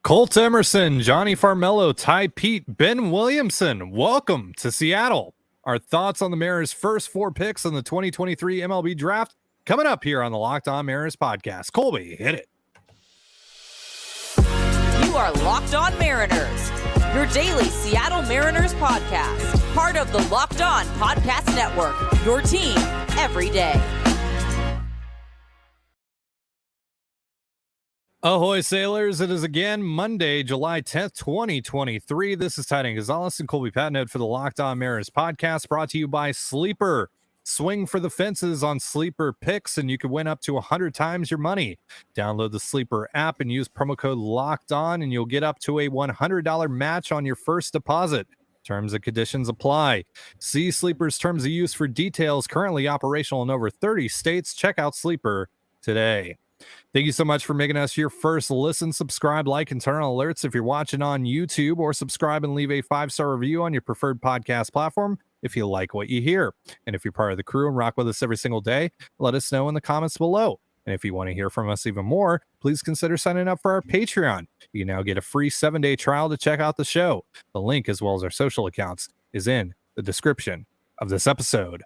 Colt Emerson, Jonny Farmelo, Tai Peete, Ben Williamson. Welcome to Seattle. Our thoughts on the Mariners' first four picks in the 2023 MLB draft coming up here on the Locked On Mariners podcast. Colby, hit it. You are Locked On Mariners, your daily Seattle Mariners podcast. Part of the Locked On Podcast Network, your team every day. Ahoy, sailors. It is again Monday, July 10th, 2023. This is Trident Gonzalez and Colby Patnode for the Locked On Mariners podcast, brought to you by Sleeper. Swing for the fences on Sleeper picks, and you can win up to 100 times your money. Download the Sleeper app and use promo code Locked On, and you'll get up to a $100 match on your first deposit. Terms and conditions apply. See Sleeper's terms of use for details. Currently operational in over 30 states. Check out Sleeper today. Thank you so much for making us your first listen. Subscribe, like, and turn on alerts if you're watching on YouTube, or subscribe and leave a 5-star review on your preferred podcast platform if you like what you hear. And if you're part of the crew and rock with us every single day, let us know in the comments below. And if you want to hear from us even more, please consider signing up for our Patreon. You can now get a free 7-day trial to check out the show. The link, as well as our social accounts, is in the description of this episode.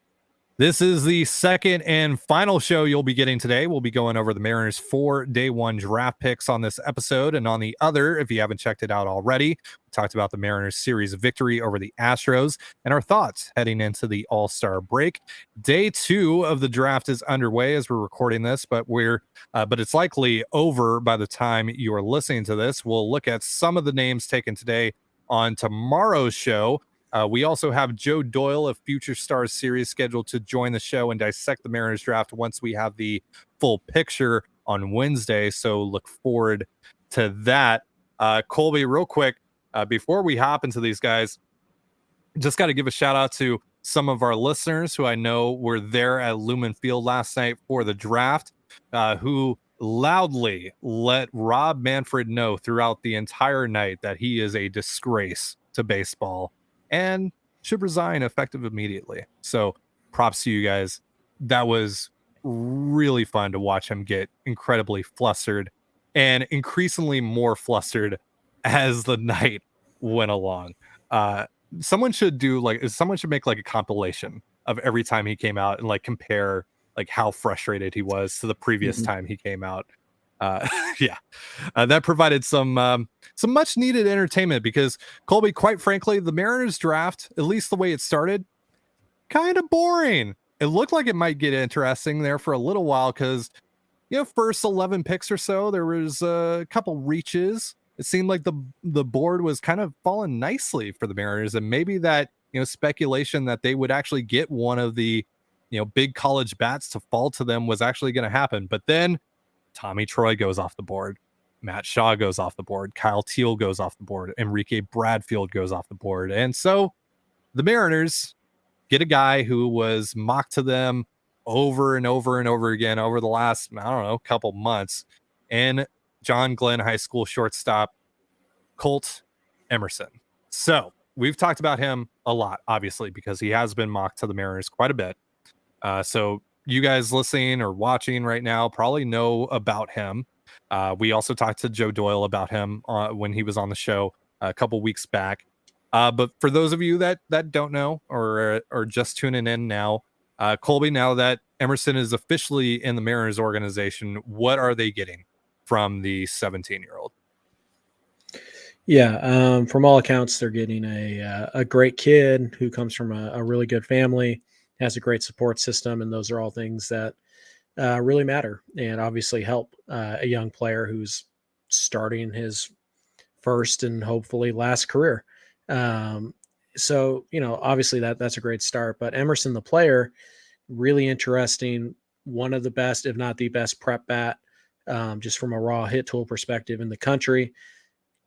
This is the second and final show you'll be getting today. We'll be going over the Mariners' 4 day 1 draft picks on this episode. And on the other, if you haven't checked it out already, we talked about the Mariners series victory over the Astros and our thoughts heading into the All-Star break. Day 2 of the draft is underway as we're recording this, but it's likely over by the time you are listening to this. We'll look at some of the names taken today on tomorrow's show. We also have Joe Doyle of Future Stars series scheduled to join the show and dissect the Mariners draft once we have the full picture on Wednesday. So look forward to that. Colby, real quick, before we hop into these guys, just got to give a shout out to some of our listeners who I know were there at Lumen Field last night for the draft, who loudly let Rob Manfred know throughout the entire night that he is a disgrace to baseball and should resign effective immediately. So props to you guys. That was really fun to watch him get incredibly flustered and increasingly more flustered as the night went along. Someone should make like a compilation of every time he came out and like compare like how frustrated he was to the previous time he came out. That provided some much needed entertainment, because Colby, quite frankly, the Mariners draft, at least the way it started, kind of boring. It looked like it might get interesting there for a little while, because first 11 picks or so, there was a couple reaches. It seemed like the board was kind of falling nicely for the Mariners, and maybe that speculation that they would actually get one of the big college bats to fall to them was actually going to happen. But then Tommy Troy goes off the board. Matt Shaw goes off the board. Kyle Teal goes off the board. Enrique Bradfield goes off the board. And so the Mariners get a guy who was mocked to them over and over and over again over the last, couple months. And John Glenn High School shortstop, Colt Emerson. So we've talked about him a lot, obviously, because he has been mocked to the Mariners quite a bit. So you guys listening or watching right now probably know about him. We also talked to Joe Doyle about him when he was on the show a couple weeks back. But for those of you that don't know or just tuning in now, Colby, now that Emerson is officially in the Mariners organization, what are they getting from the 17-year-old? Yeah, from all accounts, they're getting a great kid who comes from a really good family, has a great support system, and those are all things that really matter and obviously help a young player who's starting his first and hopefully last career. So, obviously that's a great start. But Emerson, the player, really interesting, one of the best, if not the best prep bat, just from a raw hit tool perspective in the country.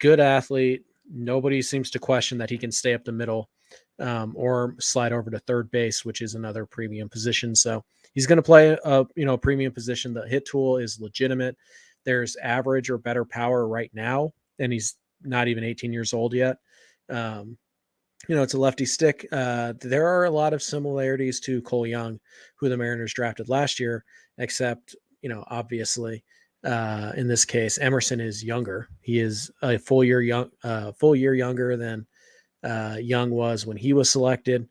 Good athlete. Nobody seems to question that he can stay up the middle or slide over to third base, which is another premium position. So he's going to play a premium position. The hit tool is legitimate. There's average or better power right now, and he's not even 18 years old yet. It's a lefty stick. There are a lot of similarities to Cole Young, who the Mariners drafted last year, except, obviously In this case, Emerson is younger. He is a full year younger than Young was when he was selected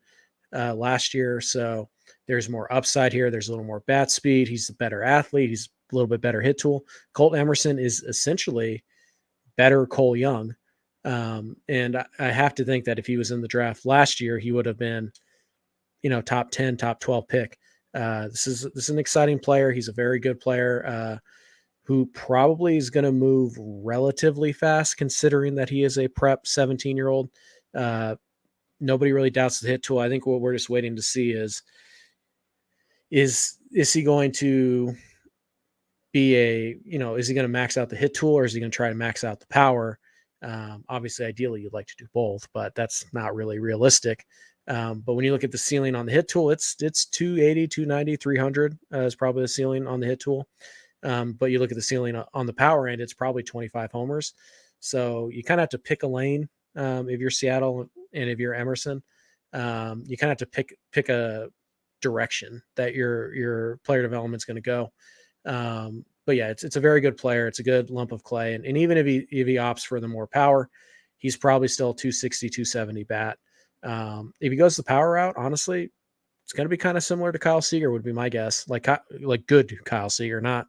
last year. So there's more upside here. There's a little more bat speed. He's a better athlete. He's a little bit better hit tool. Colt Emerson is essentially better Cole Young. And I have to think that if he was in the draft last year, he would have been, top 10, top 12 pick. This is an exciting player. He's a very good player who probably is going to move relatively fast, considering that he is a prep 17-year-old. Nobody really doubts the hit tool. I think what we're just waiting to see is he going to be is he going to max out the hit tool, or is he going to try to max out the power? Obviously, ideally, you'd like to do both, but that's not really realistic. But when you look at the ceiling on the hit tool, it's 280, 290, 300 is probably the ceiling on the hit tool. But you look at the ceiling on the power end, it's probably 25 homers. So you kind of have to pick a lane if you're Seattle and if you're Emerson. You kind of have to pick a direction that your player development is going to go. But yeah, it's a very good player. It's a good lump of clay. And even if he opts for the more power, he's probably still 260, 270 bat. If he goes the power route, honestly, it's going to be kind of similar to Kyle Seager would be my guess. Like good Kyle Seager, not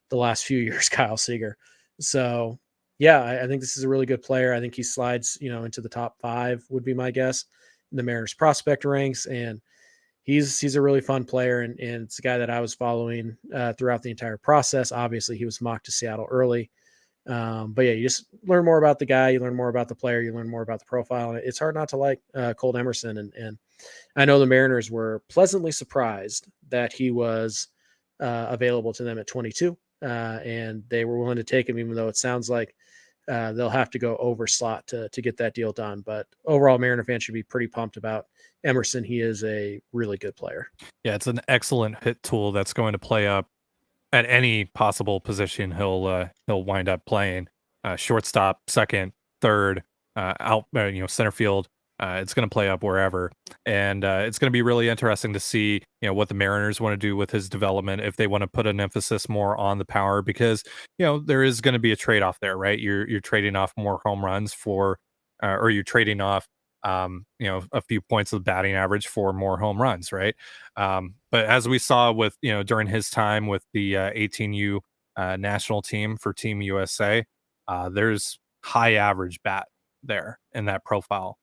the last few years Kyle Seager. So yeah, I think this is a really good player. I think he slides, into the top 5 would be my guess in the Mariners prospect ranks. And he's a really fun player. And it's a guy that I was following throughout the entire process. Obviously he was mocked to Seattle early. But yeah, you just learn more about the guy, you learn more about the player, you learn more about the profile. And it's hard not to like Colt Emerson. And I know the Mariners were pleasantly surprised that he was available to them at 22. And they were willing to take him, even though it sounds like they'll have to go over slot to get that deal done. But overall, Mariner fans should be pretty pumped about Emerson. He is a really good player. Yeah, it's an excellent hit tool that's going to play up at any possible position he'll wind up playing. Shortstop, second, third, out, center field. It's going to play up wherever, and it's going to be really interesting to see what the Mariners want to do with his development, if they want to put an emphasis more on the power, because there is going to be a trade-off there, right? You're trading off more home runs for, or you're trading off a few points of batting average for more home runs, right? But as we saw with during his time with the 18U national team for Team USA, there's high average bat there in that profile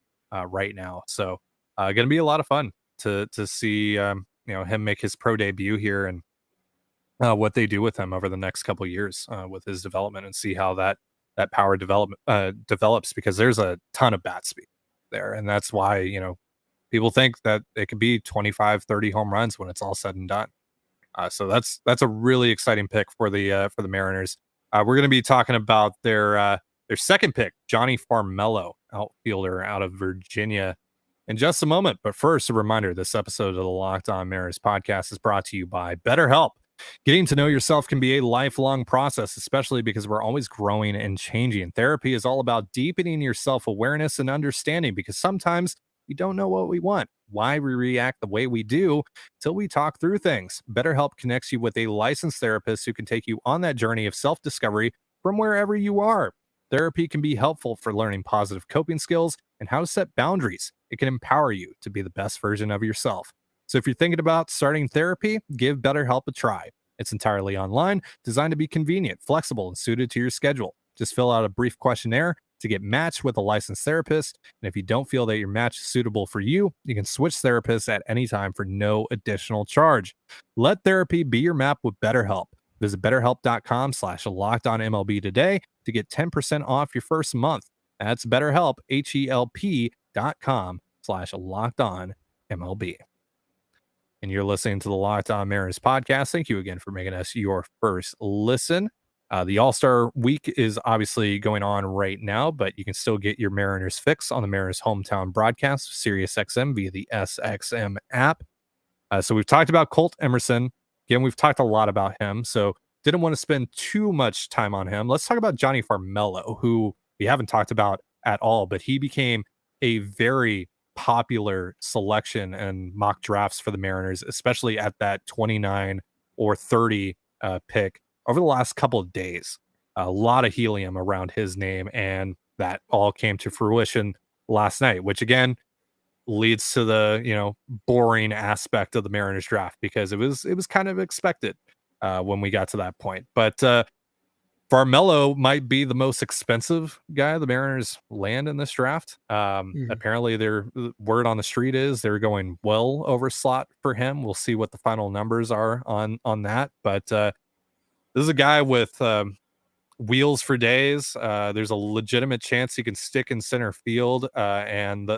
right now. So going to be a lot of fun to see him make his pro debut here, and what they do with him over the next couple of years with his development, and see how that power develops, because there's a ton of bat speed there, and that's why people think that it could be 25, 30 home runs when it's all said and done. So that's a really exciting pick for the Mariners. We're going to be talking about their second pick, Jonny Farmelo, outfielder out of Virginia, in just a moment. But first, a reminder: this episode of the Locked On Mariners podcast is brought to you by BetterHelp. Getting to know yourself can be a lifelong process, especially because we're always growing and changing. Therapy is all about deepening your self-awareness and understanding, because sometimes we don't know what we want, why we react the way we do, till we talk through things. BetterHelp connects you with a licensed therapist who can take you on that journey of self-discovery from wherever you are. Therapy can be helpful for learning positive coping skills and how to set boundaries. It can empower you to be the best version of yourself. So if you're thinking about starting therapy, give BetterHelp a try. It's entirely online, designed to be convenient, flexible, and suited to your schedule. Just fill out a brief questionnaire to get matched with a licensed therapist. And if you don't feel that your match is suitable for you, you can switch therapists at any time for no additional charge. Let therapy be your map with BetterHelp. Visit BetterHelp.com/LockedOnMLB today to get 10% off your first month. That's BetterHelp, HELP.com/LockedOnMLB. And you're listening to the Locked On Mariners podcast. Thank you again for making us your first listen. The All-Star week is obviously going on right now, but you can still get your Mariners fix on the Mariners hometown broadcast, SiriusXM, via the SXM app. So we've talked about Colt Emerson. Again, we've talked a lot about him, so didn't want to spend too much time on him. Let's talk about Jonny Farmelo, who we haven't talked about at all, but he became a very popular selection and mock drafts for the Mariners, especially at that 29 or 30 pick over the last couple of days. A lot of helium around his name, and that all came to fruition last night, which again leads to the boring aspect of the Mariners draft, because it was kind of expected when we got to that point. But Farmello might be the most expensive guy the Mariners land in this draft. Apparently, the word on the street is they're going well over slot for him. We'll see what the final numbers are on that. But this is a guy with wheels for days. There's a legitimate chance he can stick in center field, and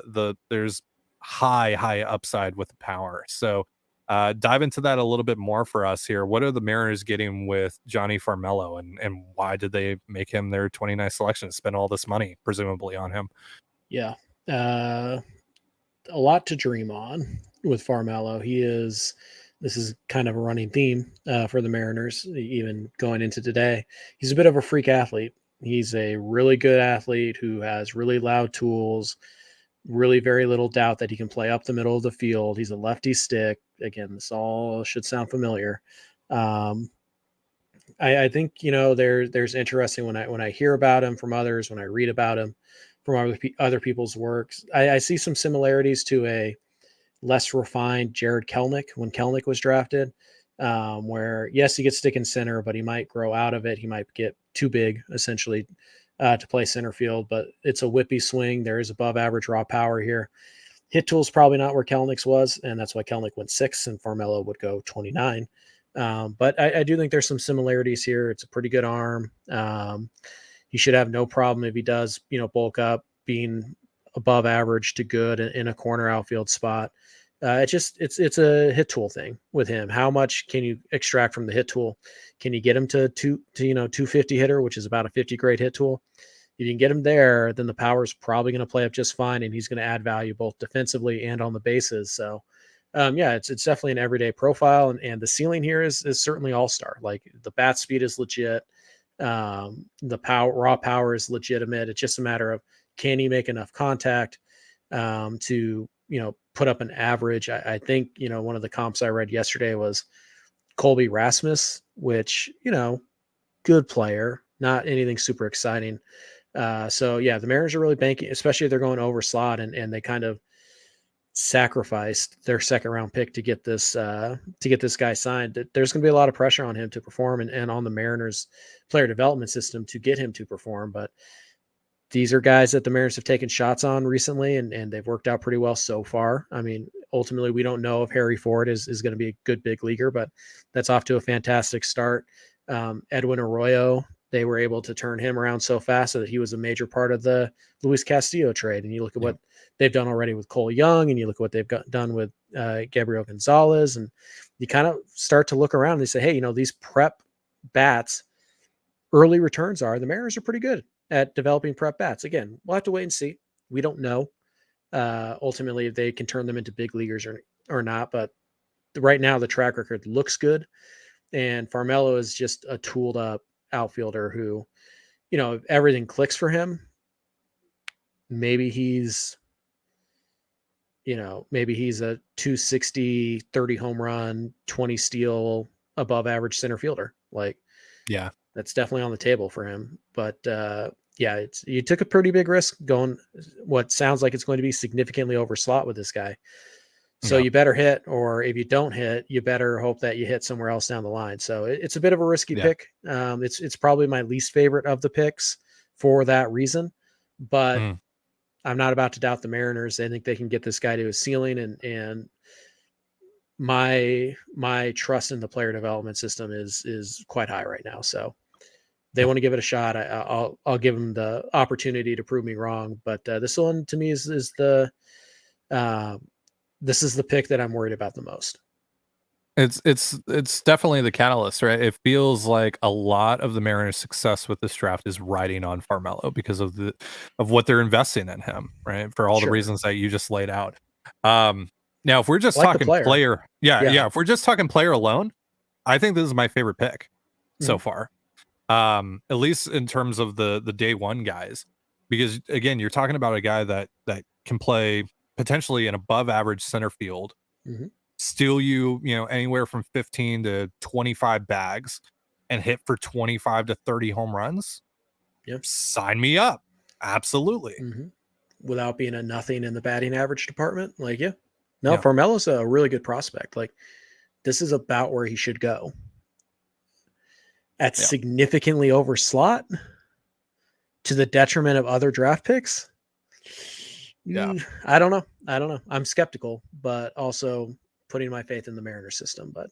there's high upside with the power. So dive into that a little bit more for us here. What are the Mariners getting with Jonny Farmelo, and why did they make him their 29th selection, spend all this money presumably on him? Yeah. A lot to dream on with Farmello. This is kind of a running theme for the Mariners, even going into today. He's a bit of a freak athlete. He's a really good athlete who has really loud tools, really very little doubt that he can play up the middle of the field. He's a lefty stick. Again, this all should sound familiar. I think, there's interesting when I hear about him from others, when I read about him from other people's works. I see some similarities to a less refined Jared Kelenic when Kelenic was drafted, where yes, he gets stick in center, but he might grow out of it. He might get too big essentially to play center field, but it's a whippy swing. There is above average raw power here. Hit tool's probably not where Kelenic's was, and that's why Kelenic went 6 and Farmello would go 29. But I do think there's some similarities here. It's a pretty good arm. He should have no problem if he does, bulk up, being above average to good in a corner outfield spot. It's a hit tool thing with him. How much can you extract from the hit tool? Can you get him to 250 hitter, which is about a 50 grade hit tool? If you can get him there, then the power is probably going to play up just fine, and he's going to add value both defensively and on the bases. So, it's definitely an everyday profile, and the ceiling here is certainly all-star. Like, the bat speed is legit. The raw power is legitimate. It's just a matter of, can he make enough contact to put up an average? I think one of the comps I read yesterday was Colby Rasmus, which good player, not anything super exciting. The Mariners are really banking, especially if they're going over slot, and they kind of sacrificed their second round pick to get this guy signed. There's going to be a lot of pressure on him to perform, and on the Mariners player development system to get him to perform. But these are guys that the Mariners have taken shots on recently, and they've worked out pretty well so far. I mean, ultimately, we don't know if Harry Ford is going to be a good big leaguer, but that's off to a fantastic start. Edwin Arroyo, they were able to turn him around so fast so that he was a major part of the Luis Castillo trade. And you look at what they've done already with Cole Young, and you look at what they've done with Gabriel Gonzalez, and you kind of start to look around and they say, hey, these prep bats, early returns the Mariners are pretty good at developing prep bats. Again, we'll have to wait and see. We don't know ultimately if they can turn them into big leaguers or not, but right now the track record looks good. And Farmello is just a tooled up outfielder who, if everything clicks for him, maybe he's a 260, 30 home run, 20 steal, above average center fielder. Like, yeah, that's definitely on the table for him. But you took a pretty big risk going what sounds like it's going to be significantly over slot with this guy. So you better hit, or if you don't hit, you better hope that you hit somewhere else down the line. So it's a bit of a risky pick. It's probably my least favorite of the picks for that reason, but I'm not about to doubt the Mariners. I think they can get this guy to his ceiling, and my trust in the player development system is quite high right now. So they want to give it a shot. I'll give them the opportunity to prove me wrong, but this one to me is the this is the pick that I'm worried about the most. It's definitely the catalyst, right? It feels like a lot of the Mariners' success with this draft is riding on Farmello because of what they're investing in him, right? For all the reasons that you just laid out. Now, if we're just talking player, if we're just talking player alone, I think this is my favorite pick so far. At least in terms of the day one guys, because again, you're talking about a guy that can play potentially an above average center field, steal you anywhere from 15 to 25 bags, and hit for 25 to 30 home runs, Yep. sign me up. Absolutely. Mm-hmm. Without being a nothing in the batting average department. Like, yeah. No, Farmello's a really good prospect. Like, this is about where he should go. At significantly over slot to the detriment of other draft picks. Yeah. I don't know. I'm skeptical, but also putting my faith in the Mariners system. But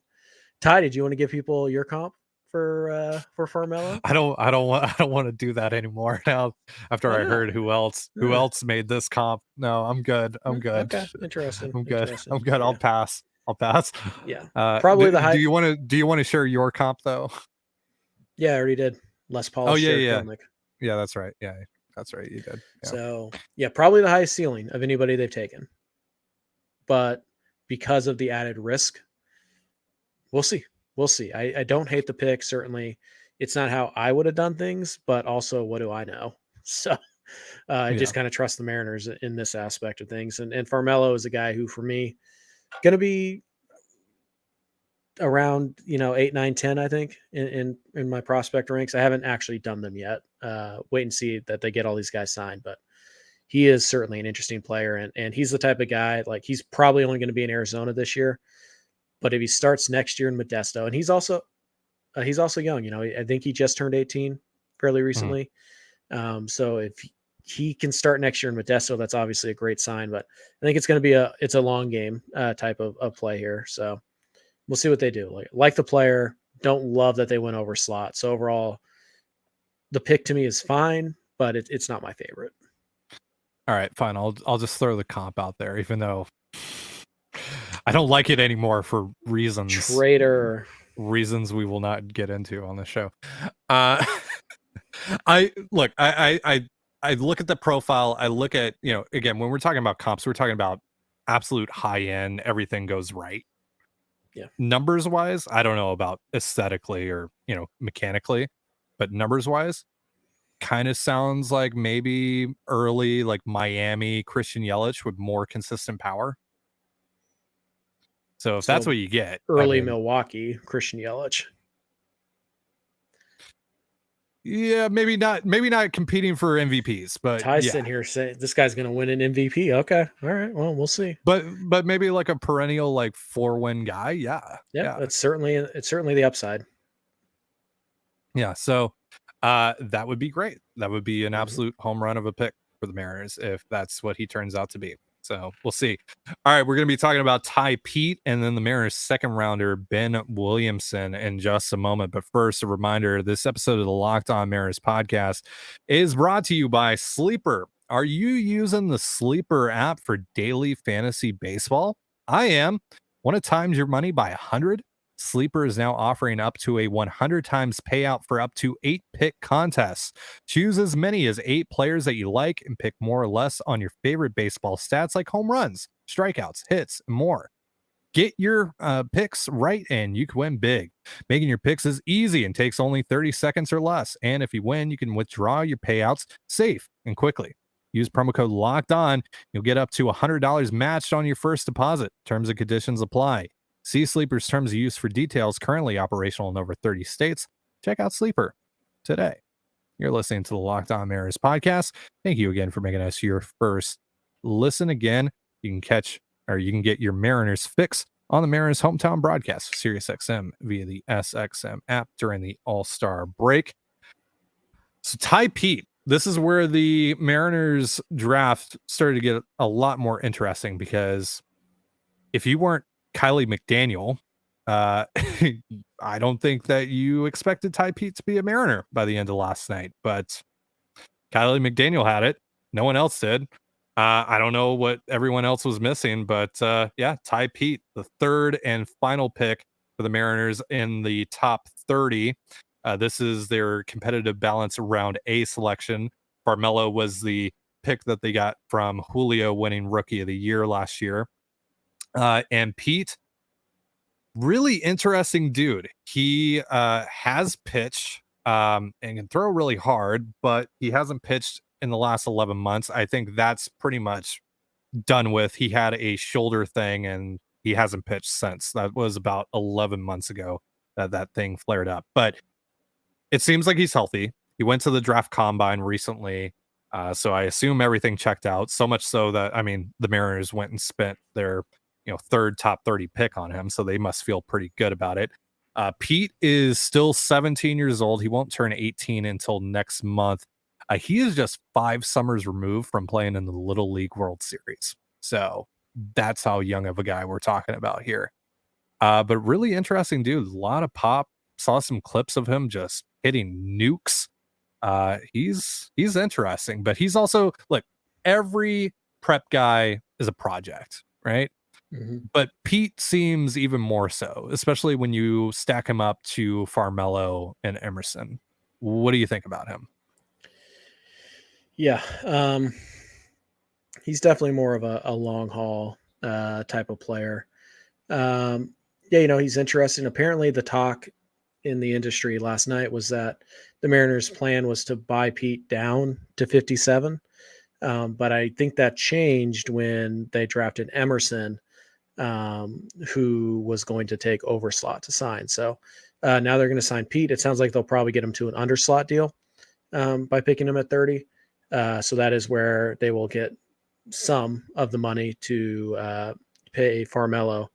Ty, did you want to give people your comp for Farmello? I don't want to do that anymore now after I heard who else made this comp. No, I'm good. Okay, interesting. I'm good. Yeah. I'll pass. Yeah. Probably the high. Do you want to share your comp though? Yeah, I already did. Less polished. Oh yeah. Yeah, that's right. Yeah, that's right. You did. Yeah. So yeah, probably the highest ceiling of anybody they've taken. But because of the added risk, we'll see. I don't hate the pick. Certainly, it's not how I would have done things, but also what do I know? So I just kind of trust the Mariners in this aspect of things. And Farmello is a guy who, for me, going to be around 8, 9, 10, I think, in my prospect ranks. I haven't actually done them yet. Wait and see that they get all these guys signed, but he is certainly an interesting player, and he's the type of guy, like, he's probably only going to be in Arizona this year, but if he starts next year in Modesto, and he's also young, I think he just turned 18 fairly recently. So if he can start next year in Modesto, that's obviously a great sign, but I think it's going to be a long game type of play here. So we'll see what they do. Like the player, don't love that they went over slot. So overall, the pick to me is fine, but it's not my favorite. All right, fine. I'll just throw the comp out there, even though I don't like it anymore for reasons. Traitor. Reasons we will not get into on the show. I look at the profile. I look at, again, when we're talking about comps, we're talking about absolute high end, everything goes right. Yeah. Numbers wise, I don't know about aesthetically or, mechanically, but numbers wise, kind of sounds like maybe early, like Miami Christian Yelich with more consistent power. So if that's what you get, early Milwaukee Christian Yelich. Yeah, maybe not competing for MVPs, but Ty's sitting here saying this guy's going to win an MVP. Okay, all right, well, we'll see. But maybe like a perennial 4-win guy. Yeah, it's certainly the upside. Yeah, so that would be great. That would be an absolute home run of a pick for the Mariners if that's what he turns out to be. So we'll see. All right, we're going to be talking about Tai Peete and then the Mariners' second rounder, Ben Williamson, in just a moment. But first, a reminder, this episode of the Locked On Mariners podcast is brought to you by Sleeper. Are you using the Sleeper app for daily fantasy baseball? I am. Want to times your money by 100? Sleeper is now offering up to a 100 times payout for up to 8 pick contests. Choose as many as 8 players that you like and pick more or less on your favorite baseball stats like home runs, strikeouts, hits, and more. Get your picks right and you can win big. Making your picks is easy and takes only 30 seconds or less. And if you win, you can withdraw your payouts safe and quickly. Use promo code Locked On. You'll get up to $100 matched on your first deposit. Terms and conditions apply. See Sleeper's terms of use for details. Currently operational in over 30 states. Check out Sleeper today. You're listening to the Locked On Mariners podcast. Thank you again for making us your first listen. Again, you can get your Mariners fix on the Mariners hometown broadcast, SiriusXM, via the SXM app during the All-Star break. So Tai Peete, this is where the Mariners draft started to get a lot more interesting, because if you weren't Kylie McDaniel, I don't think that you expected Tai Peete to be a Mariner by the end of last night, but Kylie McDaniel had it. No one else did. I don't know what everyone else was missing, but Tai Peete, the third and final pick for the Mariners in the top 30. This is their competitive balance round A selection. Farmello was the pick that they got from Julio winning Rookie of the Year last year. And Pete, really interesting dude. He has pitched and can throw really hard, but he hasn't pitched in the last 11 months. I think that's pretty much done with. He had a shoulder thing and he hasn't pitched since. That was about 11 months ago that thing flared up. But It seems like he's healthy. He went to the draft combine recently. So I assume everything checked out. So much so that, I mean, the Mariners went and spent their, third top 30 pick on him. So they must feel pretty good about it. Pete is still 17 years old. He won't turn 18 until next month. He is just 5 summers removed from playing in the Little League World Series. So that's how young of a guy we're talking about here. But really interesting dude. A lot of pop. Saw some clips of him just hitting nukes. He's interesting, but he's also, look, every prep guy is a project, right? Mm-hmm. But Pete seems even more so, especially when you stack him up to Farmello and Emerson. What do you think about him? Yeah, he's definitely more of a long haul type of player. Yeah, he's interesting. Apparently, the talk in the industry last night was that the Mariners' plan was to buy Pete down to 57. But I think that changed when they drafted Emerson, who was going to take overslot to sign. So now they're going to sign Pete. It sounds like they'll probably get him to an underslot deal by picking him at 30. So that is where they will get some of the money to pay Farmello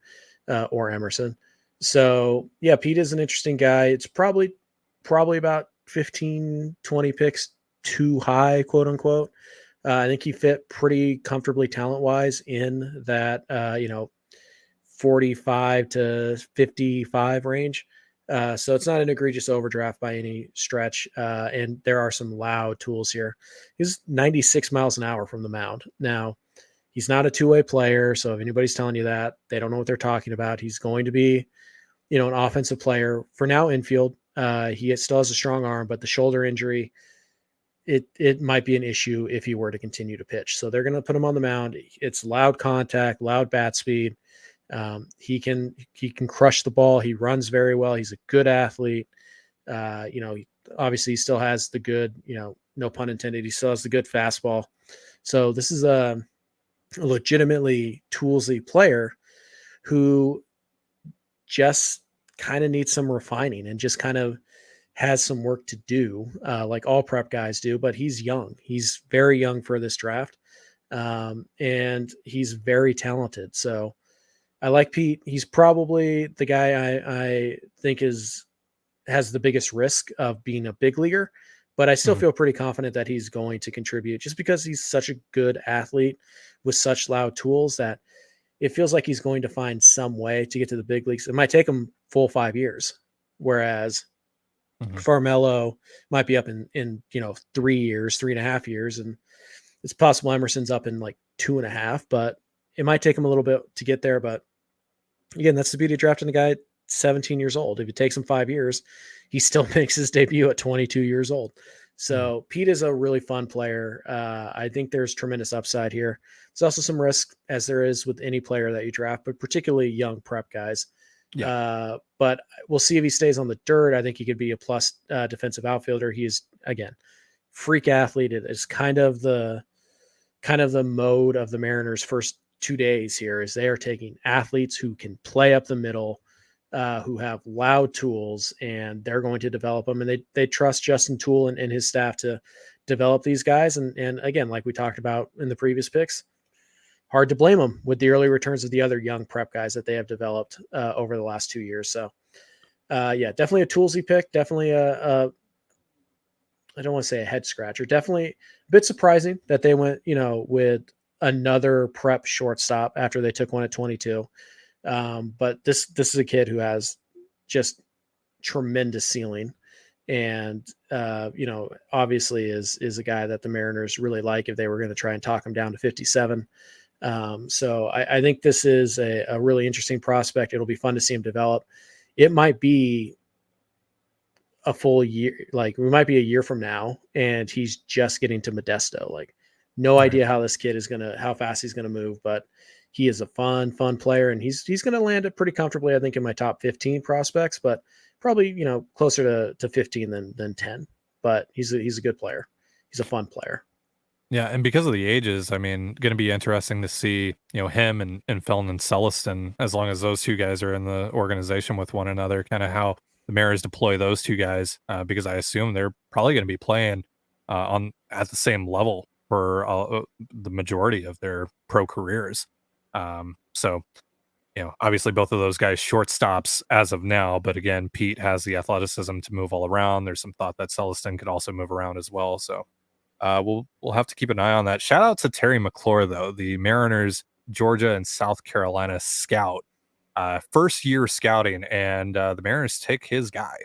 or Emerson. So yeah, Pete is an interesting guy. It's probably about 15, 20 picks too high, quote unquote. I think he fit pretty comfortably talent wise in that, 45 to 55 range. So it's not an egregious overdraft by any stretch. And there are some loud tools here. He's 96 miles an hour from the mound. Now, he's not a two-way player. So if anybody's telling you that, they don't know what they're talking about. He's going to be, an offensive player for now, infield. He still has a strong arm, but the shoulder injury, it might be an issue if he were to continue to pitch. So they're going to put him on the mound. It's loud contact, loud bat speed. He can crush the ball. He runs very well. He's a good athlete. Obviously he still has the good, no pun intended. He still has the good fastball. So this is a legitimately toolsy player who just kind of needs some refining and just kind of has some work to do, like all prep guys do, but he's young. He's very young for this draft. And he's very talented. So I like Pete. He's probably the guy I think has the biggest risk of being a big leaguer, but I still feel pretty confident that he's going to contribute just because he's such a good athlete with such loud tools that it feels like he's going to find some way to get to the big leagues. It might take him full 5 years, whereas Farmello might be up in 3 years, 3.5 years. And it's possible Emerson's up in like 2.5, but it might take him a little bit to get there. But again, that's the beauty of drafting the guy at 17 years old. If it takes him 5 years, he still makes his debut at 22 years old. So Pete is a really fun player. I think there's tremendous upside here. There's also some risk, as there is with any player that you draft, but particularly young prep guys. Yeah. But we'll see if he stays on the dirt. I think he could be a plus defensive outfielder. He's, again, freak athlete. It is kind of the mode of the Mariners' first 2 days here is they are taking athletes who can play up the middle, who have loud tools, and they're going to develop them. And they trust Justin Toole and his staff to develop these guys. And again, like we talked about in the previous picks, hard to blame them with the early returns of the other young prep guys that they have developed over the last 2 years. So yeah, definitely a toolsy pick. Definitely I don't want to say a head scratcher. Definitely a bit surprising that they went, with another prep shortstop after they took one at 22. But this is a kid who has just tremendous ceiling, and obviously is a guy that the Mariners really like if they were going to try and talk him down to 57. So I think this is a really interesting prospect. It'll be fun to see him develop. It might be a full year, like we might be a year from now, and he's just getting to Modesto. Like, no idea how this kid is how fast he's gonna move, but he is a fun player, and he's gonna land it pretty comfortably, I think, in my top 15 prospects, but probably closer to 15 than 10. But he's a good player. He's a fun player. Yeah, and because of the ages, I mean, going to be interesting to see, him and Felton and Celestin, as long as those two guys are in the organization with one another, kind of how the Mariners deploy those two guys because I assume they're probably going to be playing at the same level for the majority of their pro careers. So, obviously both of those guys shortstops as of now, but again, Pete has the athleticism to move all around. There's some thought that Celestin could also move around as well. So we'll have to keep an eye on that. Shout out to Terry McClure, though, the Mariners, Georgia and South Carolina scout, first year scouting, and the Mariners take his guy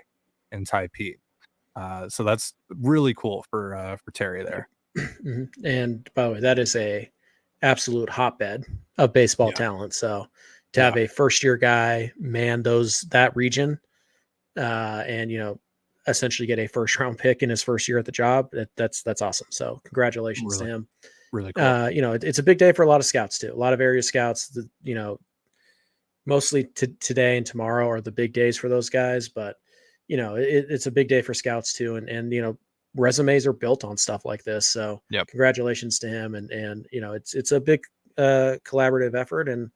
in Tai Peete. So that's really cool for Terry there. Mm-hmm. And by the way, that is a absolute hotbed of baseball talent. So to have a first year guy man that region, and essentially get a first round pick in his first year at the job, that's awesome. So congratulations to him. Really cool. It's a big day for a lot of scouts too. A lot of area scouts, mostly today and tomorrow are the big days for those guys, but it's a big day for scouts too. And resumes are built on stuff like this. So congratulations to him. And it's a big collaborative effort, and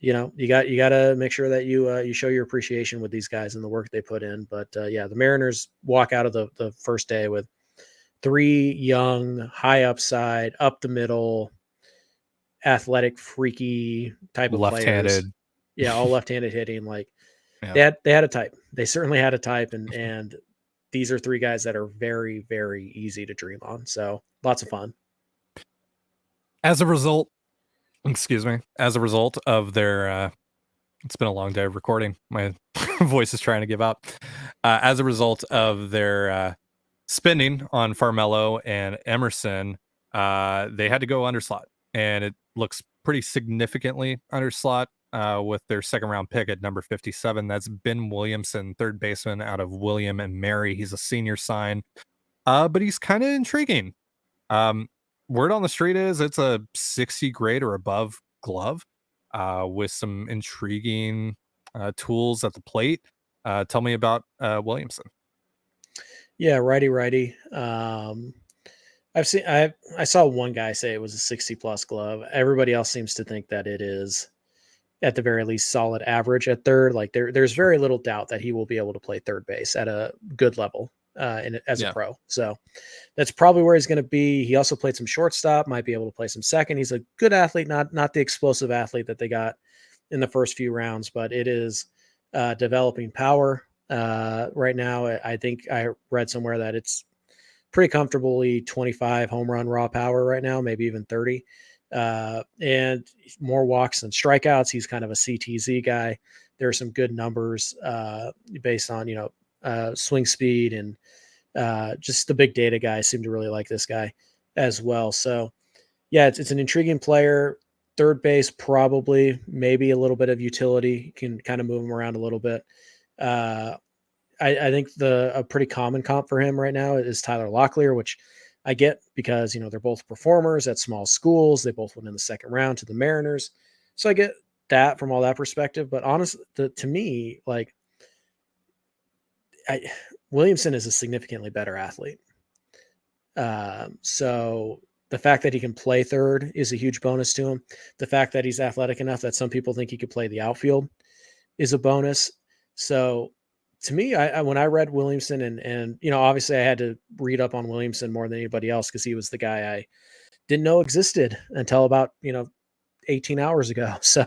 you got to make sure that you show your appreciation with these guys and the work they put in. But the Mariners walk out of the first day with 3 young, high upside, up the middle, athletic, freaky type of players. Yeah, all left-handed hitting. Like they had a type. They certainly had a type, and these are 3 guys that are very, very easy to dream on. So lots of fun. As a result of their, it's been a long day of recording. My voice is trying to give up. As a result of their spending on Farmello and Emerson, they had to go under slot, and it looks pretty significantly under slot with their second round pick at number 57. That's Ben Williamson, third baseman out of William and Mary. He's a senior sign, but he's kind of intriguing. Word on the street is it's a 60 grade or above glove with some intriguing tools at the plate. Tell me about Williamson. Yeah, righty. I saw one guy say it was a 60 plus glove. Everybody else seems to think that it is at the very least solid average at third. Like there's very little doubt that he will be able to play third base at a good level as a pro. So that's probably where he's going to be. He also played some shortstop, might be able to play some second. He's a good athlete, not the explosive athlete that they got in the first few rounds, but it is developing power right now. I think I read somewhere that it's pretty comfortably 25 home run raw power right now, maybe even 30. And more walks than strikeouts. He's kind of a CTZ guy. There are some good numbers based on, swing speed, and just the big data guys seem to really like this guy as well. So yeah, it's an intriguing player. Third base, probably, maybe a little bit of utility, can kind of move him around a little bit. I think a pretty common comp for him right now is Tyler Locklear, which I get because, they're both performers at small schools. They both went in the second round to the Mariners. So I get that from all that perspective. But honestly, to me, like, Williamson is a significantly better athlete. So the fact that he can play third is a huge bonus to him. The fact that he's athletic enough that some people think he could play the outfield is a bonus. So to me, when I read Williamson and obviously I had to read up on Williamson more than anybody else because he was the guy I didn't know existed until about 18 hours ago. So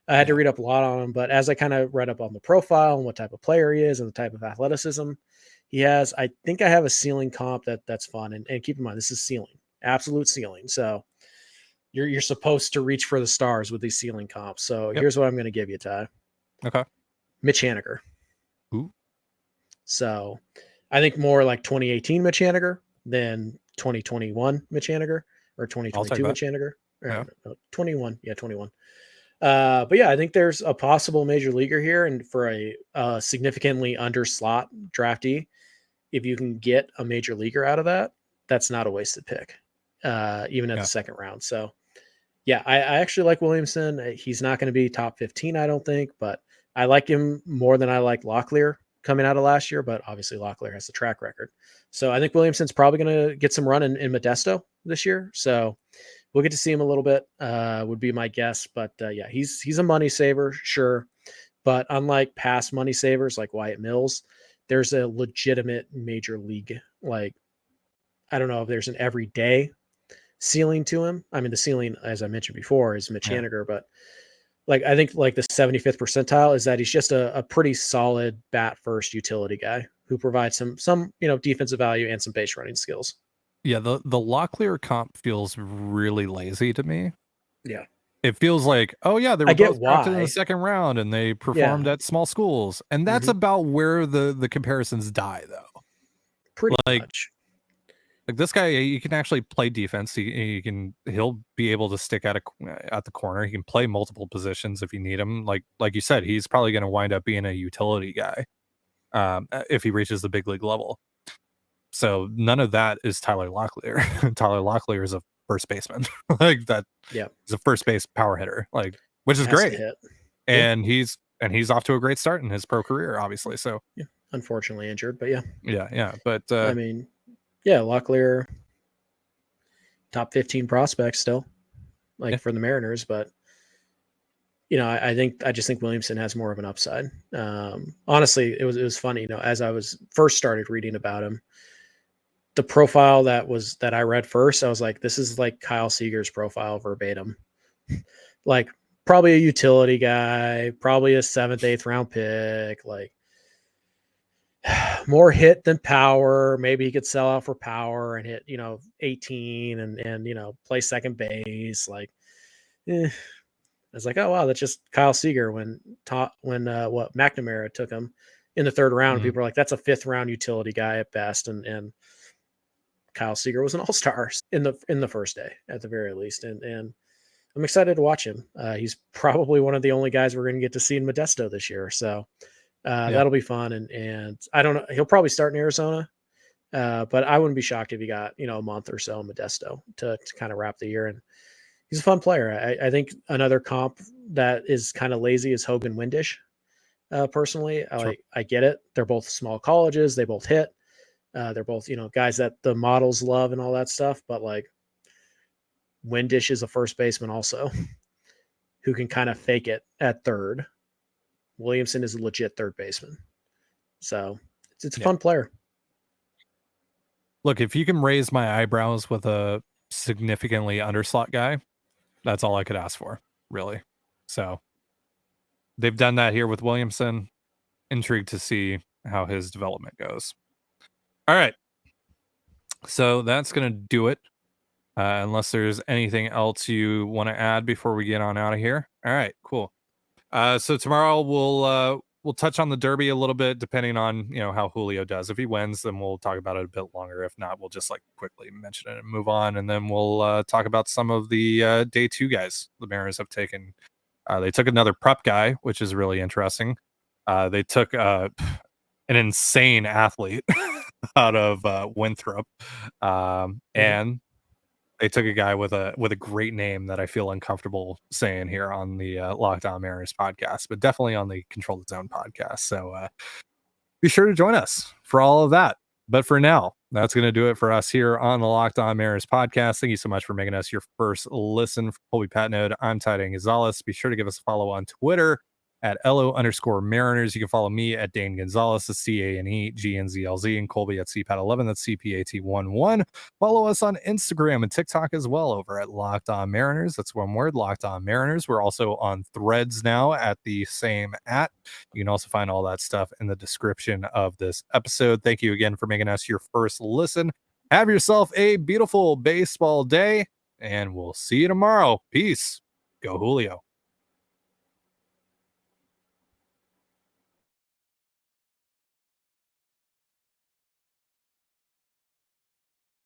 I had to read up a lot on him. But as I kind of read up on the profile and what type of player he is and the type of athleticism he has, I think I have a ceiling comp that's fun. And keep in mind, this is ceiling, absolute ceiling. So you're supposed to reach for the stars with these ceiling comps. So here's what I'm going to give you, Ty. Okay. Mitch Haniger. Ooh. So I think more like 2018 Mitch Haniger than 2021 Mitch Haniger or 2022 Mitch Haniger. Yeah. 21. Yeah, 21. But yeah, I think there's a possible major leaguer here, and for a significantly under slot draftee, if you can get a major leaguer out of that, that's not a wasted pick, even at the second round. So yeah, I actually like Williamson. He's not going to be top 15, I don't think, but I like him more than I like Locklear coming out of last year, but obviously Locklear has the track record. So I think Williamson's probably going to get some run in Modesto this year. So we'll get to see him a little bit, would be my guess. But yeah, he's a money saver, sure. But unlike past money savers like Wyatt Mills, there's a legitimate major league, like, I don't know if there's an everyday ceiling to him. I mean, the ceiling, as I mentioned before, is Mitch Haniger, but like, I think like the 75th percentile is that he's just a pretty solid bat first utility guy who provides some defensive value and some base running skills. Yeah, the Locklear comp feels really lazy to me. Yeah. It feels like, oh yeah, they were both drafted in the second round and they performed at small schools. And that's about where the comparisons die, though. Pretty much. Like, this guy, he can actually play defense. He'll be able to stick at the corner. He can play multiple positions if you need him. Like you said, he's probably going to wind up being a utility guy if he reaches the big league level. So none of that is Tyler Locklear. Tyler Locklear is a first baseman. Like that. Yeah, he's a first base power hitter. Like, which is great. And he's off to a great start in his pro career, obviously. So yeah, unfortunately injured, but yeah. Yeah. But I mean, yeah, Locklear, top 15 prospects still, for the Mariners, but I just think Williamson has more of an upside. Honestly, it was funny, as I was first started reading about him, the profile that I read first, I was like, this is like Kyle Seager's profile verbatim. Like, probably a utility guy, probably a 7th, 8th round pick, like more hit than power. Maybe he could sell out for power and hit, 18 and play second base. Like, I was like, oh wow, that's just Kyle Seager when McNamara took him in the 3rd round. People are like, that's a 5th round utility guy at best. And Kyle Seager was an all-star in the first day at the very least. And I'm excited to watch him. He's probably one of the only guys we're going to get to see in Modesto this year. So that'll be fun. And I don't know, he'll probably start in Arizona, but I wouldn't be shocked if he got, a month or so in Modesto to kind of wrap the year. And he's a fun player. I think another comp that is kind of lazy is Hogan Windish. Personally, sure. I get it. They're both small colleges. They both hit. They're both, guys that the models love and all that stuff. But like, Windish is a first baseman also who can kind of fake it at third. Williamson is a legit third baseman. So it's a fun player. Look, if you can raise my eyebrows with a significantly underslot guy, that's all I could ask for, really. So they've done that here with Williamson. Intrigued to see how his development goes. All right. So that's going to do it. Unless there's anything else you want to add before we get on out of here. All right, cool. So tomorrow we'll touch on the Derby a little bit, depending on how Julio does. If he wins, then we'll talk about it a bit longer. If not, we'll just quickly mention it and move on, and then we'll talk about some of the day 2 guys the Mariners have taken. They took another prep guy, which is really interesting. They took an insane athlete out of Winthrop, and they took a guy with a great name that I feel uncomfortable saying here on the Locked On Mariners podcast, but definitely on the Control the Zone podcast. So be sure to join us for all of that. But for now, that's going to do it for us here on the Locked On Mariners podcast. Thank you so much for making us your first listen. For Colby Patnode, I'm Ty Gonzalez. Be sure to give us a follow on Twitter at LO_Mariners. You can follow me at Dane Gonzalez, that's CANEGNZLZ, and Colby at CPAT11, that's CPAT11. Follow us on Instagram and TikTok as well over at Locked On Mariners. That's one word, Locked On Mariners. We're also on Threads now at the same @. You can also find all that stuff in the description of this episode. Thank you again for making us your first listen. Have yourself a beautiful baseball day, and we'll see you tomorrow. Peace. Go Julio.